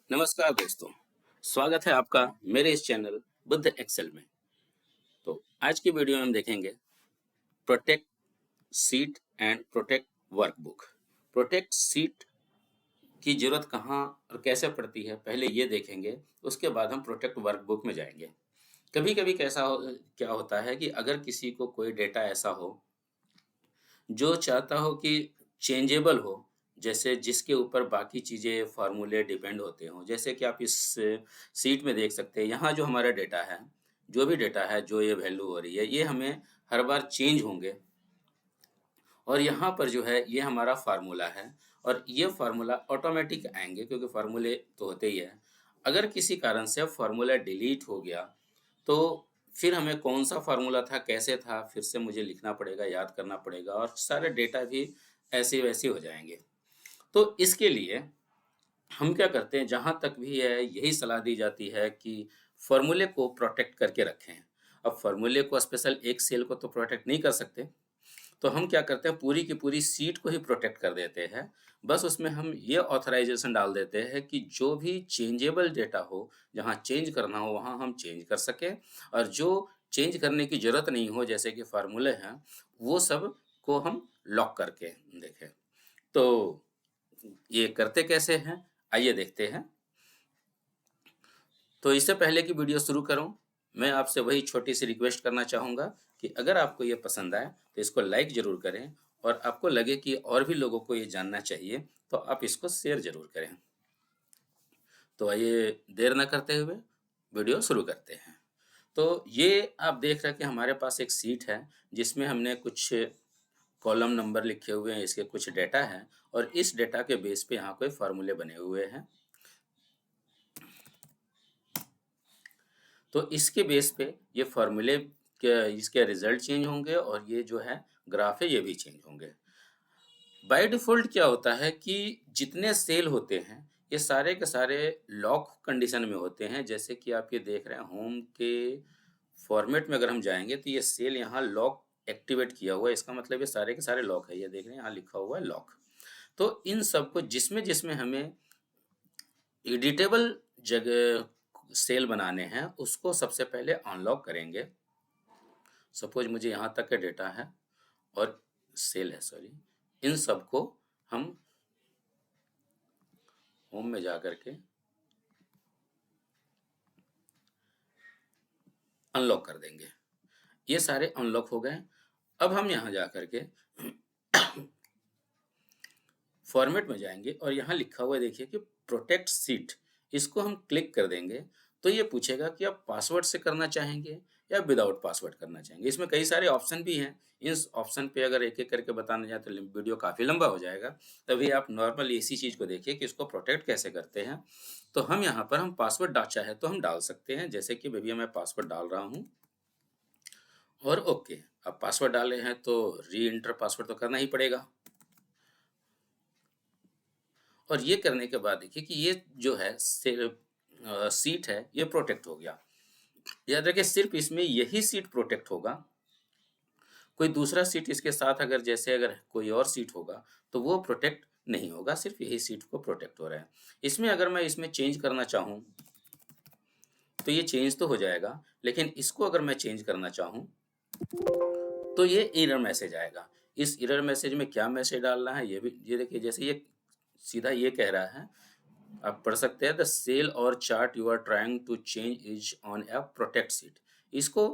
नमस्कार दोस्तों, स्वागत है आपका मेरे इस चैनल बुद्ध एक्सेल में। तो आज की वीडियो में हम देखेंगे protect seat and protect workbook. Protect seat की जरूरत कहाँ और कैसे पड़ती है, पहले ये देखेंगे। उसके बाद हम प्रोटेक्ट वर्कबुक में जाएंगे। कभी कभी क्या होता है कि अगर किसी को कोई डेटा ऐसा हो जो चाहता हो कि चेंजेबल हो, जैसे जिसके ऊपर बाकी चीज़ें फार्मूले डिपेंड होते हों। जैसे कि आप इस सीट में देख सकते हैं, यहाँ जो हमारा डेटा है, जो भी डेटा है, जो ये वैल्यू हो रही है, ये हमें हर बार चेंज होंगे। और यहाँ पर जो है ये हमारा फार्मूला है, और ये फार्मूला ऑटोमेटिक आएंगे क्योंकि फार्मूले तो होते ही है। अगर किसी कारण से फार्मूला डिलीट हो गया तो फिर हमें कौन सा फार्मूला था, कैसे था, फिर से मुझे लिखना पड़ेगा, याद करना पड़ेगा, और सारे डेटा भी ऐसे वैसे हो जाएंगे। तो इसके लिए हम क्या करते हैं, जहाँ तक भी है यही सलाह दी जाती है कि फॉर्मूले को प्रोटेक्ट करके रखें। अब फॉर्मूले को स्पेशल एक सेल को तो प्रोटेक्ट नहीं कर सकते, तो हम क्या करते हैं, पूरी की पूरी सीट को ही प्रोटेक्ट कर देते हैं। बस उसमें हम ये ऑथराइजेशन डाल देते हैं कि जो भी चेंजेबल डेटा हो, जहाँ चेंज करना हो वहाँ हम चेंज कर सकें, और जो चेंज करने की ज़रूरत नहीं हो, जैसे कि फार्मूले हैं, वो सब को हम लॉक करके देखें। तो ये करते कैसे हैं, आइए देखते हैं। तो इससे पहले कि वीडियो शुरू करूं, मैं आपसे वही छोटी सी रिक्वेस्ट करना चाहूँगा कि अगर आपको ये पसंद आए तो इसको लाइक ज़रूर करें, और आपको लगे कि और भी लोगों को ये जानना चाहिए तो आप इसको शेयर ज़रूर करें। तो आइए देर न करते हुए वीडियो शुरू करते हैं। तो ये आप देख रहे हैं कि हमारे पास एक सीट है जिसमें हमने कुछ कॉलम नंबर लिखे हुए हैं, इसके कुछ डेटा हैं, और इस डेटा के बेस पे यहाँ कोई फार्मूले बने हुए हैं। तो इसके बेस पे ये फॉर्मूले के इसके रिजल्ट चेंज होंगे, और ये जो है ग्राफ है ये भी चेंज होंगे। बाय डिफ़ॉल्ट क्या होता है कि जितने सेल होते हैं ये सारे के सारे लॉक कंडीशन में होते हैं। जैसे कि आप ये देख रहे हैं, होम के फॉर्मेट में अगर हम जाएंगे तो ये सेल यहाँ लॉक एक्टिवेट किया हुआ है, इसका मतलब ये सारे के सारे लॉक है। ये देख रहे हैं यहाँ लिखा हुआ है लॉक। तो इन सब को जिसमें जिसमें हमें एडिटेबल जगह सेल बनाने हैं उसको सबसे पहले अनलॉक करेंगे। सपोज मुझे यहाँ तक का डेटा है और सेल है, सॉरी, इन सब को हम होम में जा करके अनलॉक कर देंगे। ये सारे अनलॉक हो गए। अब हम यहाँ जा करके फॉर्मेट में जाएंगे, और यहाँ लिखा हुआ है देखिए कि प्रोटेक्ट सीट, इसको हम क्लिक कर देंगे तो ये पूछेगा कि आप पासवर्ड से करना चाहेंगे या विदाउट पासवर्ड करना चाहेंगे। इसमें कई सारे ऑप्शन भी हैं। इस ऑप्शन पे अगर एक एक करके बताने जाए तो वीडियो काफ़ी लंबा हो जाएगा। तभी आप नॉर्मल इसी चीज़ को देखिए कि इसको प्रोटेक्ट कैसे करते हैं। तो हम यहाँ पर हम पासवर्ड चाहे तो हम डाल सकते हैं, जैसे कि भैया मैं पासवर्ड डाल रहा हूँ, और ओके। अब पासवर्ड डाले हैं तो री एंटर पासवर्ड तो करना ही पड़ेगा। और ये करने के बाद देखिए कि ये जो है सीट है ये प्रोटेक्ट हो गया। याद रखिए सिर्फ इसमें यही सीट प्रोटेक्ट होगा। कोई दूसरा सीट इसके साथ अगर जैसे अगर कोई और सीट होगा तो वो प्रोटेक्ट नहीं होगा, सिर्फ यही सीट को प्रोटेक्ट हो रहा है। इसमें अगर मैं इसमें चेंज करना चाहूँ तो ये चेंज तो हो जाएगा, लेकिन इसको अगर मैं चेंज करना चाहूँ तो ये एरर मैसेज आएगा। इस एरर मैसेज में क्या मैसेज डालना है ये भी ये देखिए, जैसे ये सीधा ये कह रहा है, आप पढ़ सकते हैं, the cell or chart you are trying to change is on a protect sheet. इसको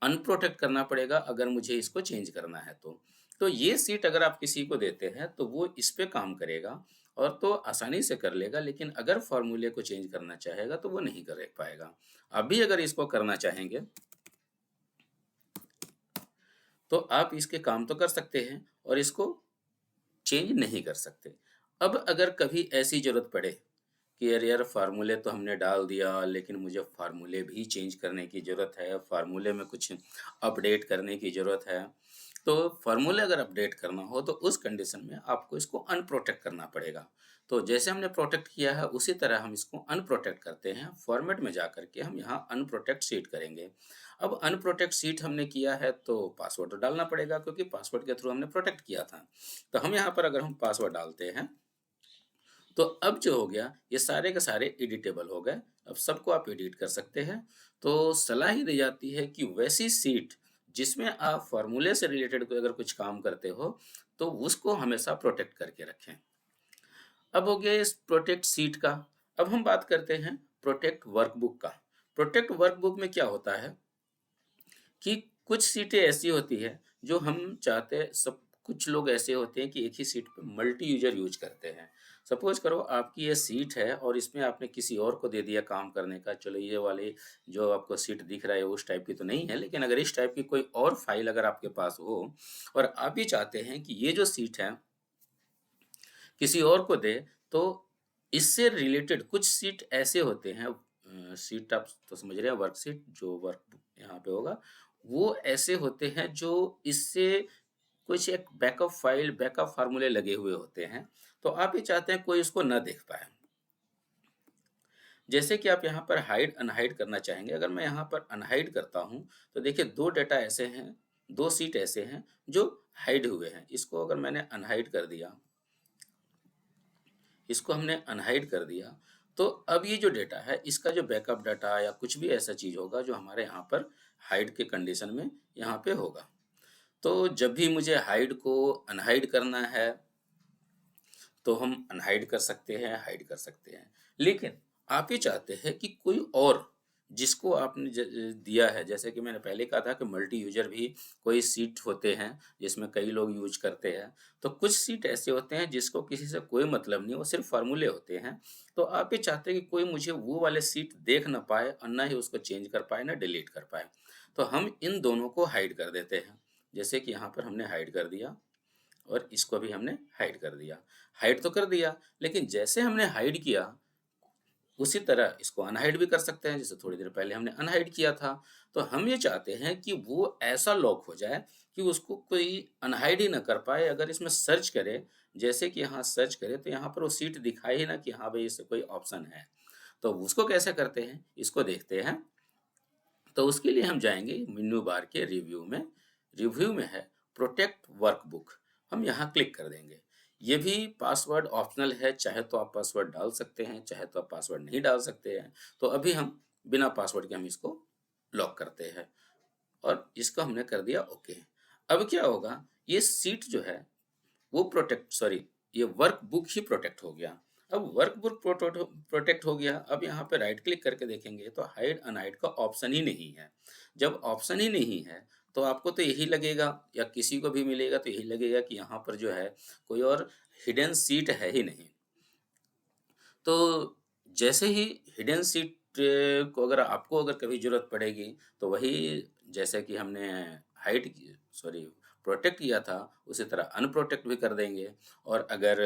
अनप्रोटेक्ट करना पड़ेगा अगर मुझे इसको चेंज करना है तो ये सीट अगर आप किसी को देते हैं तो वो इस पे काम करेगा और तो आसानी से कर लेगा, लेकिन अगर फॉर्मूले को चेंज करना चाहेगा तो वो नहीं कर पाएगा। अभी अगर इसको करना चाहेंगे तो आप इसके काम तो कर सकते हैं और इसको चेंज नहीं कर सकते। अब अगर कभी ऐसी ज़रूरत पड़े कि अरे यार फार्मूले तो हमने डाल दिया, लेकिन मुझे फार्मूले भी चेंज करने की ज़रूरत है, फार्मूले में कुछ अपडेट करने की ज़रूरत है, तो फार्मूले अगर अपडेट करना हो तो उस कंडीशन में आपको इसको अनप्रोटेक्ट करना पड़ेगा। तो जैसे हमने प्रोटेक्ट किया है उसी तरह हम इसको अनप्रोटेक्ट करते हैं। फॉर्मेट में जा करके हम यहाँ अनप्रोटेक्ट सीट करेंगे। अब अनप्रोटेक्ट सीट हमने किया है तो पासवर्ड तो डालना पड़ेगा, क्योंकि पासवर्ड के थ्रू हमने प्रोटेक्ट किया था। तो हम यहाँ पर अगर हम पासवर्ड डालते हैं तो अब जो हो गया, ये सारे के सारे एडिटेबल हो गए। अब सबको आप एडिट कर सकते हैं। तो सलाह ही दी जाती है कि वैसी सीट जिसमें आप फ़ॉर्मूले से रिलेटेड कोई अगर कुछ काम करते हो, तो उसको हमेशा प्रोटेक्ट करके रखें। अब हो गया इस प्रोटेक्ट सीट का। अब हम बात करते हैं प्रोटेक्ट वर्कबुक का। प्रोटेक्ट वर्कबुक में क्या होता है कि कुछ सीटें ऐसी होती हैं जो हम चाहते हैं सब कुछ लोग ऐसे होते हैं कि एक ही सीट पे मल्टी यूज़र यूज़ करते हैं। सपोज़ करो आपकी ये सीट है और इसमें आपने किसी और को दे दिया काम करने का, चलो ये वाली जो आपको सीट दिख रहा है उस टाइप की तो नहीं है, लेकिन अगर इस टाइप की कोई और फ़ाइल अगर आपके पास हो और आप ये चाहते हैं कि ये जो सीट है किसी और को दे, तो इससे रिलेटेड कुछ सीट ऐसे होते हैं सीट आप तो समझ रहे हैं वर्क सीट जो वर्क यहाँ पे होगा, वो ऐसे होते हैं जो इससे कुछ एक बैकअप फाइल, बैकअप फ़ॉर्मूले लगे हुए होते हैं, तो आप ये चाहते हैं कोई उसको ना देख पाए। जैसे कि आप यहाँ पर हाइड अनहाइड करना चाहेंगे, अगर मैं यहाँ पर अनहाइड करता हूँ, तो देखिए 2 डाटा ऐसे हैं, 2 सीट ऐसे हैं जो हाइड हुए हैं। इसको अगर मैंने अनहाइड कर दिया, इसको हमने अनहाइड कर दिया, तो अब ये जो डेटा है इसका जो बैकअप डाटा या कुछ भी ऐसा चीज़ होगा जो हमारे यहाँ पर हाइड के कंडीशन में यहाँ पे होगा। तो जब भी मुझे हाइड को अनहाइड करना है, तो हम अनहाइड कर सकते हैं, हाइड कर सकते हैं। लेकिन आप ये चाहते हैं कि कोई और जिसको आपने दिया है, जैसे कि मैंने पहले कहा था कि मल्टी यूज़र भी कोई सीट होते हैं, जिसमें कई लोग यूज़ करते हैं। तो कुछ सीट ऐसे होते हैं जिसको किसी से कोई मतलब नहीं, वो सिर्फ़ फ़ॉर्मूले होते हैं। तो आप ये चाहते हैं कि कोई मुझे वो वाले सीट देख ना पाए और ना ही उसको चेंज कर पाए, ना डिलीट कर पाए। तो हम इन दोनों को हाइड कर देते हैं। जैसे कि यहाँ पर हमने हाइड कर दिया और इसको भी हमने हाइड कर दिया। हाइड तो कर दिया, लेकिन जैसे हमने हाइड किया, उसी तरह इसको अनहाइड भी कर सकते हैं, जैसे थोड़ी देर पहले हमने अनहाइड किया था। तो हम ये चाहते हैं कि वो ऐसा लॉक हो जाए कि उसको कोई अनहाइड ही ना कर पाए। अगर इसमें सर्च करे, जैसे कि यहाँ सर्च करें, तो यहाँ पर वो सीट दिखाए ही ना कि हाँ भाई, इससे कोई ऑप्शन है। तो उसको कैसे करते हैं, इसको देखते हैं। तो उसके लिए हम जाएँगे मेन्यू बार के रिव्यू में है प्रोटेक्ट वर्कबुक, हम यहाँ क्लिक कर देंगे। ये भी पासवर्ड ऑप्शनल है, चाहे तो आप पासवर्ड डाल सकते हैं, चाहे तो आप पासवर्ड नहीं डाल सकते हैं। तो अभी हम बिना पासवर्ड के हम इसको लॉक करते हैं और इसको हमने कर दिया ओके। अब क्या होगा, ये सीट जो है वो ये वर्क बुक ही प्रोटेक्ट हो गया। अब वर्क बुक प्रोटेक्ट हो गया, अब यहाँ पे राइट क्लिक करके देखेंगे तो हाइड अनहाइड का ऑप्शन ही नहीं है। जब ऑप्शन ही नहीं है, तो आपको तो यही लगेगा या किसी को भी मिलेगा तो यही लगेगा कि यहाँ पर जो है कोई और हिडन सीट है ही नहीं। तो जैसे ही हिडन सीट को अगर कभी ज़रूरत पड़ेगी, तो वही जैसे कि हमने हाइड की सॉरी प्रोटेक्ट किया था, उसी तरह अनप्रोटेक्ट भी कर देंगे। और अगर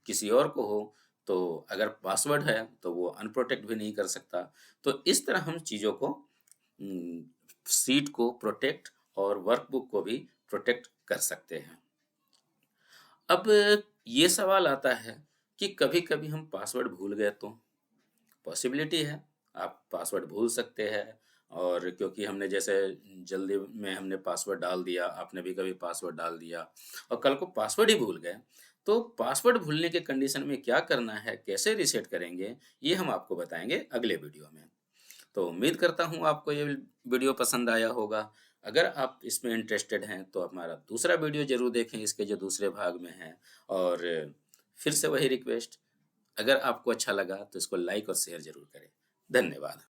किसी और को हो, तो अगर पासवर्ड है, तो वो अनप्रोटेक्ट भी नहीं कर सकता। तो इस तरह हम चीज़ों को उम, सीट को प्रोटेक्ट और वर्कबुक को भी प्रोटेक्ट कर सकते हैं। अब ये सवाल आता है कि कभी-कभी हम पासवर्ड भूल गए तो? पॉसिबिलिटी है, आप पासवर्ड भूल सकते हैं। और क्योंकि हमने जैसे जल्दी में हमने पासवर्ड डाल दिया, आपने भी कभी पासवर्ड डाल दिया और कल को पासवर्ड ही भूल गए, तो पासवर्ड भूलने के कंडीशन में क्या करना है, कैसे रीसेट करेंगे, ये हम आपको बताएँगे अगले वीडियो में। तो उम्मीद करता हूँ आपको ये वीडियो पसंद आया होगा। अगर आप इसमें इंटरेस्टेड हैं तो हमारा दूसरा वीडियो ज़रूर देखें, इसके जो दूसरे भाग में है। और फिर से वही रिक्वेस्ट, अगर आपको अच्छा लगा तो इसको लाइक और शेयर ज़रूर करें। धन्यवाद।